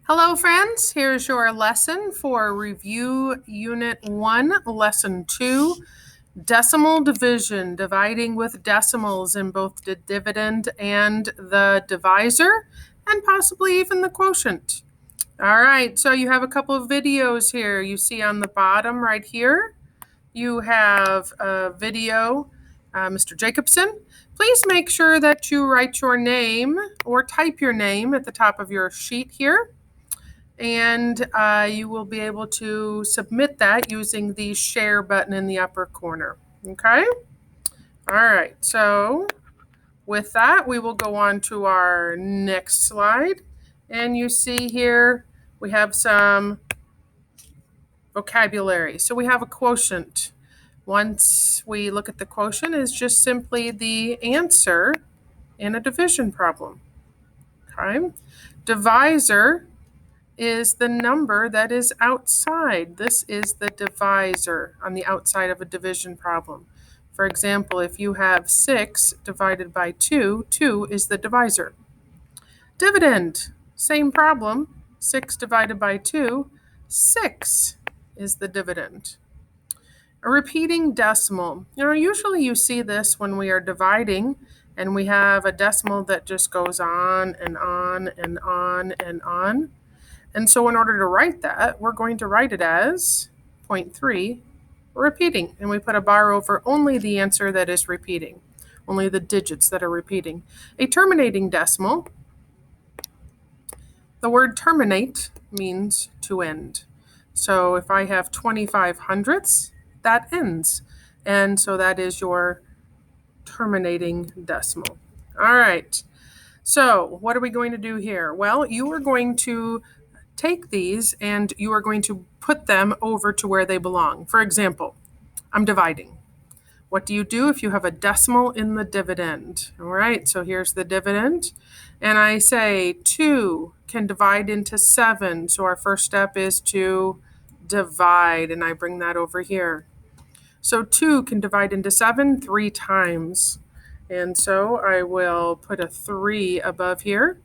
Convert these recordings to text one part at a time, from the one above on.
Hello, friends. Here's your lesson for Review Unit 1, Lesson 2, Decimal Division, dividing with decimals in both the dividend and the divisor, and possibly even the quotient. All right, so you have a couple of videos here. You see on the bottom right here, you have a video, Mr. Jacobson. Please make sure that you write your name or type your name at the top of your sheet here. And you will be able to submit that using the share button in the upper corner. Okay? All right, so with that, we will go on to our next slide. And you see here, we have some vocabulary. So we have a quotient. Once we look at the quotient, is just simply the answer in a division problem. Okay? Divisor is the number that is outside. This is the divisor on the outside of a division problem. For example, if you have 6 divided by 2, 2 is the divisor. Dividend, same problem. 6 divided by 2, 6 is the dividend. A repeating decimal. Usually you see this when we are dividing and we have a decimal that just goes on and on and on and on. And so in order to write that, we're going to write it as 0.3 repeating. And we put a bar over only the answer that is repeating, only the digits that are repeating. A terminating decimal, the word terminate means to end. So if I have 25 hundredths, that ends. And so that is your terminating decimal. All right. So what are we going to do here? Well, you are going to take these and you are going to put them over to where they belong. For example, I'm dividing. What do you do if you have a decimal in the dividend? All right, so here's the dividend. And I say 2 can divide into 7. So our first step is to divide, and I bring that over here. So 2 can divide into 7 3 times. And so I will put a 3 above here.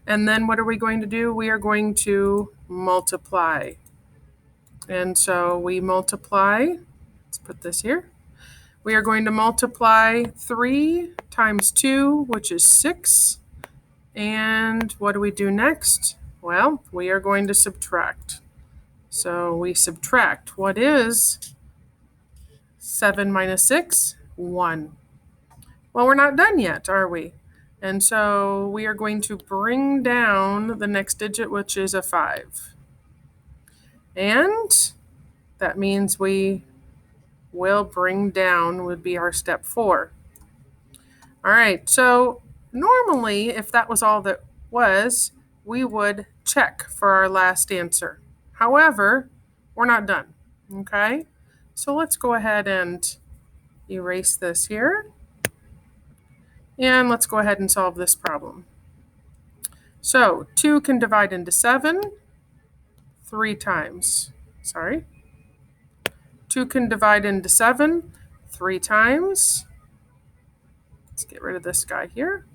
And then what are we going to do? We are going to multiply. And so we multiply. Let's put this here. We are going to multiply 3 times 2, which is 6. And what do we do next? Well, we are going to subtract. So we subtract. What is 7 minus 6? 1. Well, we're not done yet, are we? And so we are going to bring down the next digit, which is a 5. And that means we will bring down, would be our step 4. All right, so normally, if that was all that was, we would check for our last answer. However, we're not done, okay? So let's go ahead and erase this here. And let's go ahead and solve this problem. So 2 can divide into 7 3 times. 2 can divide into 7 3 times. Let's get rid of this guy here.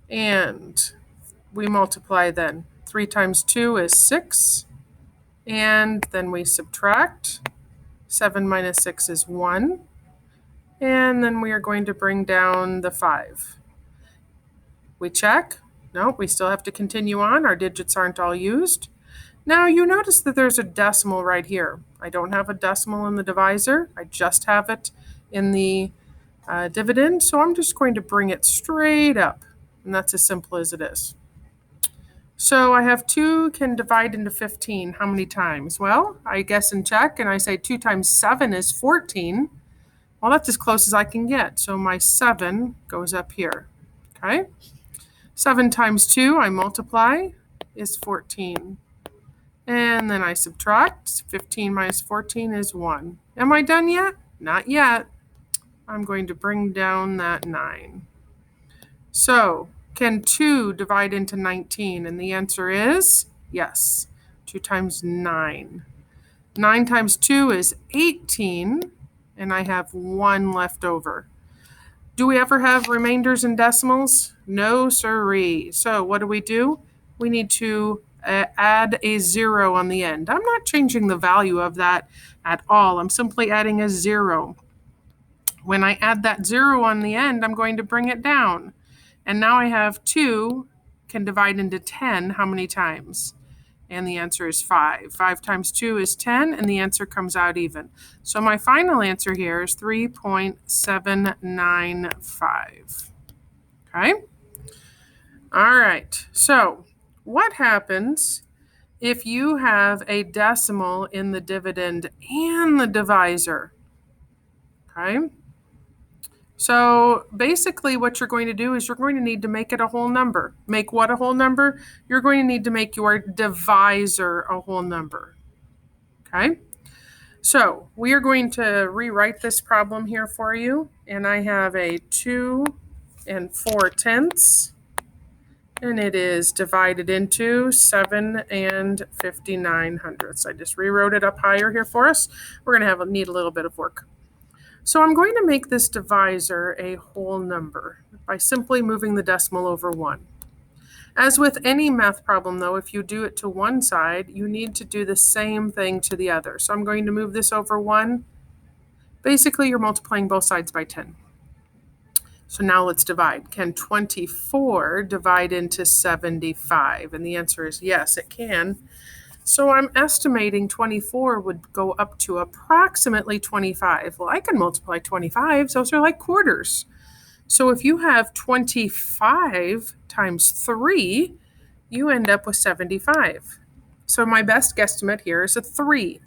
And we multiply then. 3 times 2 is 6. And then we subtract. 7 minus 6 is 1. And then we are going to bring down the 5. We check. No, we still have to continue on. Our digits aren't all used. Now you notice that there's a decimal right here. I don't have a decimal in the divisor. I just have it in the dividend. So I'm just going to bring it straight up. And that's as simple as it is. So I have 2 can divide into 15. How many times? Well, I guess and check, and I say 2 times 7 is 14. Well, that's as close as I can get. So my 7 goes up here. Okay? 7 times 2, I multiply, is 14. And then I subtract. 15 minus 14 is 1. Am I done yet? Not yet. I'm going to bring down that 9. So, can 2 divide into 19? And the answer is yes. 2 times 9. 9 times 2 is 18, and I have 1 left over. Do we ever have remainders and decimals? No, sirree. So what do? We need to add a 0 on the end. I'm not changing the value of that at all. I'm simply adding a 0. When I add that 0 on the end, I'm going to bring it down. And now I have 2 can divide into 10 how many times? And the answer is 5. 5 times 2 is 10, and the answer comes out even. So my final answer here is 3.795. Okay? All right. So what happens if you have a decimal in the dividend and the divisor? Okay? So basically what you're going to do is you're going to need to make it a whole number. Make what a whole number? You're going to need to make your divisor a whole number. Okay? So we are going to rewrite this problem here for you. And I have a 2 4/10. And it is divided into 7 59/100. I just rewrote it up higher here for us. We're going to need a little bit of work. So I'm going to make this divisor a whole number by simply moving the decimal over 1. As with any math problem, though, if you do it to one side, you need to do the same thing to the other. So I'm going to move this over 1. Basically, you're multiplying both sides by 10. So now let's divide. Can 24 divide into 75? And the answer is yes, it can. So I'm estimating 24 would go up to approximately 25. Well, I can multiply 25. Those are like quarters. So if you have 25 times 3, you end up with 75. So my best guesstimate here is a 3.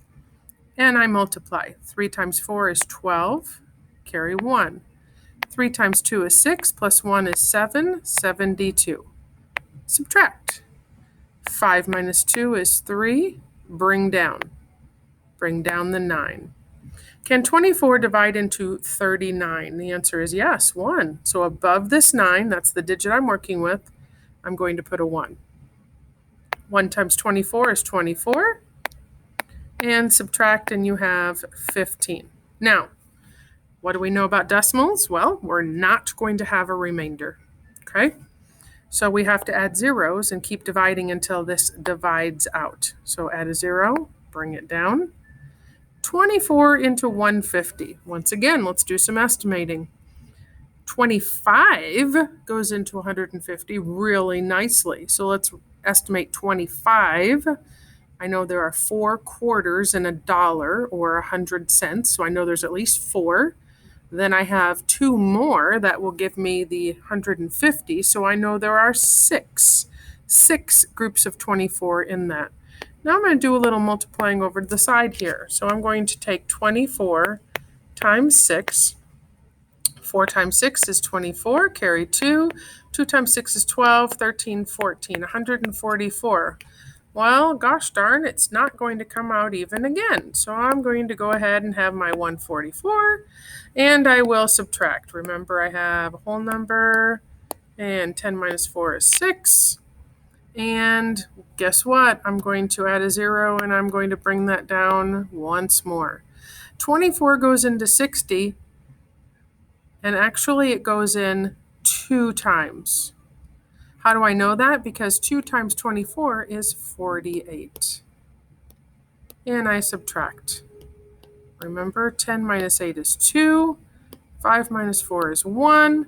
And I multiply. 3 times 4 is 12. Carry 1. 3 times 2 is 6, plus 1 is 7, 72. Subtract. 5 minus 2 is 3. Bring down. Bring down the 9. Can 24 divide into 39? The answer is yes, 1. So above this 9, that's the digit I'm working with, I'm going to put a 1. 1 times 24 is 24. And subtract, and you have 15. Now, what do we know about decimals? Well, we're not going to have a remainder. Okay? So we have to add zeros and keep dividing until this divides out. So add a 0, bring it down. 24 into 150. Once again, let's do some estimating. 25 goes into 150 really nicely. So let's estimate 25. I know there are 4 quarters in $1 or 100 cents, so I know there's at least 4. Then I have 2 more that will give me the 150, so I know there are 6 groups of 24 in that. Now I'm going to do a little multiplying over to the side here. So I'm going to take 24 times 6. 4 times 6 is 24, carry 2. 2 times 6 is 12, 13, 14, 144. Well, gosh darn, it's not going to come out even again. So I'm going to go ahead and have my 144, and I will subtract. Remember, I have a whole number, and 10 minus 4 is 6. And guess what? I'm going to add a 0, and I'm going to bring that down once more. 24 goes into 60, and actually it goes in 2 times. How do I know that? Because 2 times 24 is 48. And I subtract. Remember, 10 minus 8 is 2. 5 minus 4 is 1.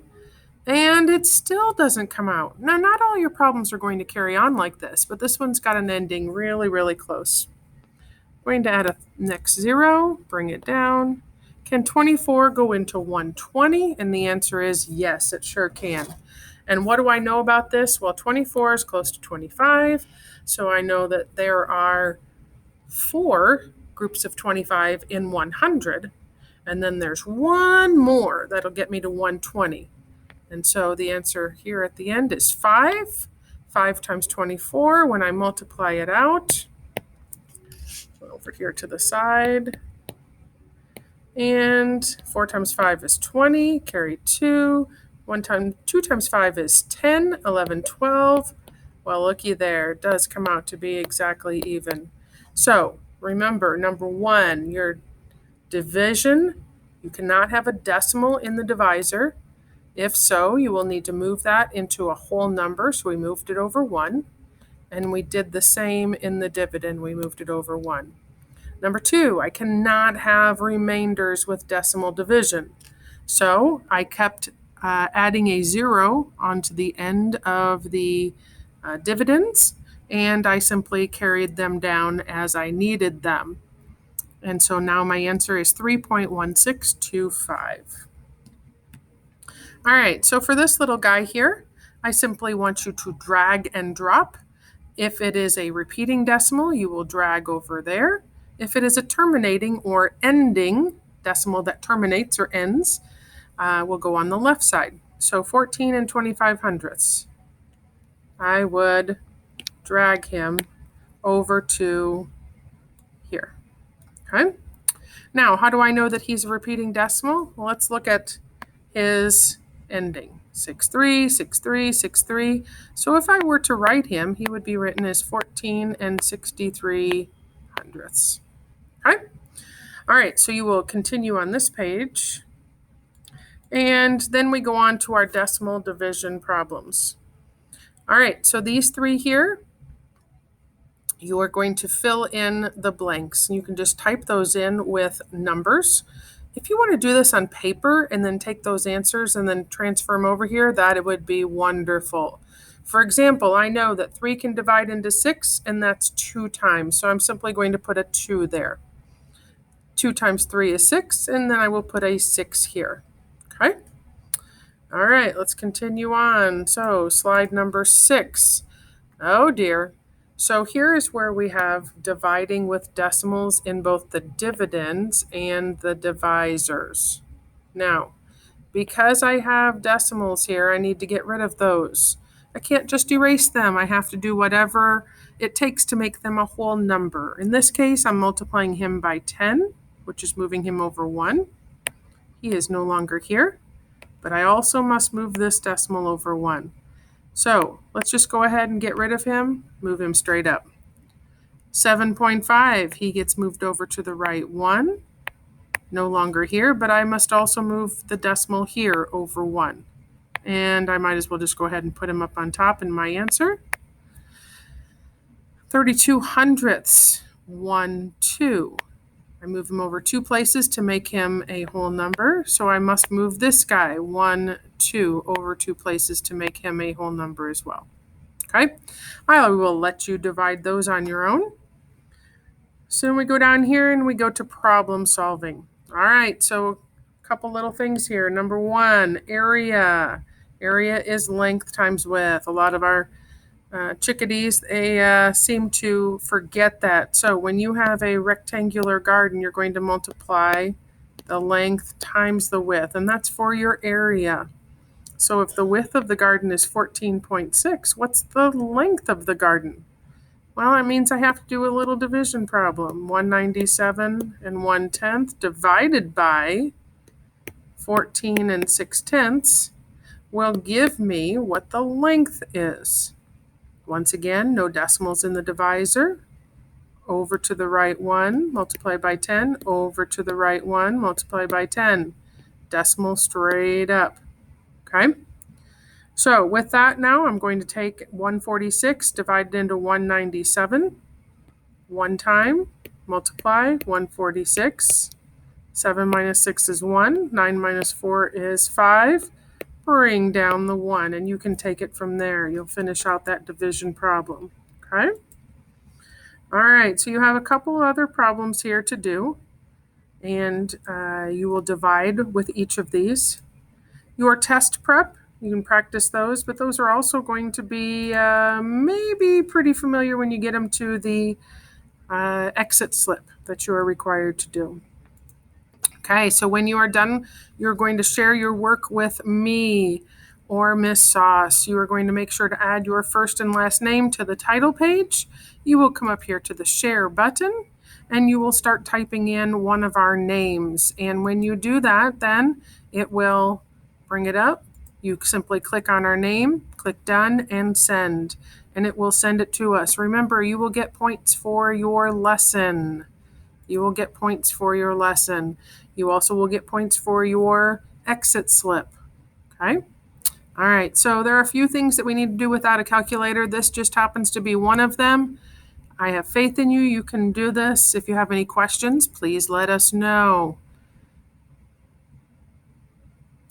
And it still doesn't come out. Now, not all your problems are going to carry on like this, but this one's got an ending really, really close. I'm going to add a next 0, bring it down. Can 24 go into 120? And the answer is yes, it sure can. And what do I know about this? Well, 24 is close to 25, so I know that there are 4 groups of 25 in 100, and then there's 1 more that'll get me to 120. And so the answer here at the end is 5. 5 times 24, when I multiply it out, over here to the side, and 4 times 5 is 20, carry 2. 2 times 5 is 10, 11, 12. Well, looky there, it does come out to be exactly even. So remember, number 1, your division, you cannot have a decimal in the divisor. If so, you will need to move that into a whole number. So we moved it over 1. And we did the same in the dividend. We moved it over 1. Number 2, I cannot have remainders with decimal division. So I kept adding a 0 onto the end of the dividends, and I simply carried them down as I needed them. And so now my answer is 3.1625. All right, so for this little guy here, I simply want you to drag and drop. If it is a repeating decimal, you will drag over there. If it is a terminating or ending decimal that terminates or ends, we'll go on the left side. So 14 and 25 hundredths. I would drag him over to here. Okay. Now, how do I know that he's a repeating decimal? Well, let's look at his ending. 63, 63, 63. So if I were to write him, he would be written as 14 and 63 hundredths. Okay? All right, so you will continue on this page. And then we go on to our decimal division problems. All right, so these 3 here, you are going to fill in the blanks. You can just type those in with numbers. If you want to do this on paper and then take those answers and then transfer them over here, that it would be wonderful. For example, I know that 3 can divide into 6, and that's 2 times. So I'm simply going to put a 2 there. 2 times 3 is 6, and then I will put a 6 here. Okay? All right, let's continue on. So slide number 6. Oh dear. So here is where we have dividing with decimals in both the dividends and the divisors. Now, because I have decimals here, I need to get rid of those. I can't just erase them. I have to do whatever it takes to make them a whole number. In this case, I'm multiplying him by 10, which is moving him over 1. He is no longer here, but I also must move this decimal over 1. So let's just go ahead and get rid of him, move him straight up. 7.5, he gets moved over to the right 1, no longer here, but I must also move the decimal here over 1. And I might as well just go ahead and put him up on top in my answer. 32 hundredths, 1, 2. I move him over 2 places to make him a whole number. So I must move this guy, 1, 2, over 2 places to make him a whole number as well. Okay, I will let you divide those on your own. So we go down here and we go to problem solving. All right, so a couple little things here. Number 1, area. Area is length times width. A lot of our chickadees, they seem to forget that. So when you have a rectangular garden, you're going to multiply the length times the width, and that's for your area. So if the width of the garden is 14.6, what's the length of the garden? Well, that means I have to do a little division problem. 197 and 1/10 divided by 14 and 6/10 will give me what the length is. Once again, no decimals in the divisor. Over to the right 1, multiply by 10. Over to the right 1, multiply by 10. Decimal straight up. Okay? So with that now, I'm going to take 146 divided into 197. 1 time, multiply, 146. 7 minus 6 is 1. 9 minus 4 is 5. Bring down the 1, and you can take it from there. You'll finish out that division problem. Okay? All right, so you have a couple other problems here to do, and you will divide with each of these. Your test prep, you can practice those, but those are also going to be maybe pretty familiar when you get them to the exit slip that you are required to do. Okay, so when you are done, you're going to share your work with me or Miss Sauce. You are going to make sure to add your first and last name to the title page. You will come up here to the share button and you will start typing in one of our names. And when you do that, then it will bring it up. You simply click on our name, click done, and send. And it will send it to us. Remember, you will get points for your lesson. You will get points for your lesson. You also will get points for your exit slip. Okay. All right. So there are a few things that we need to do without a calculator. This just happens to be one of them. I have faith in you. You can do this. If you have any questions, please let us know.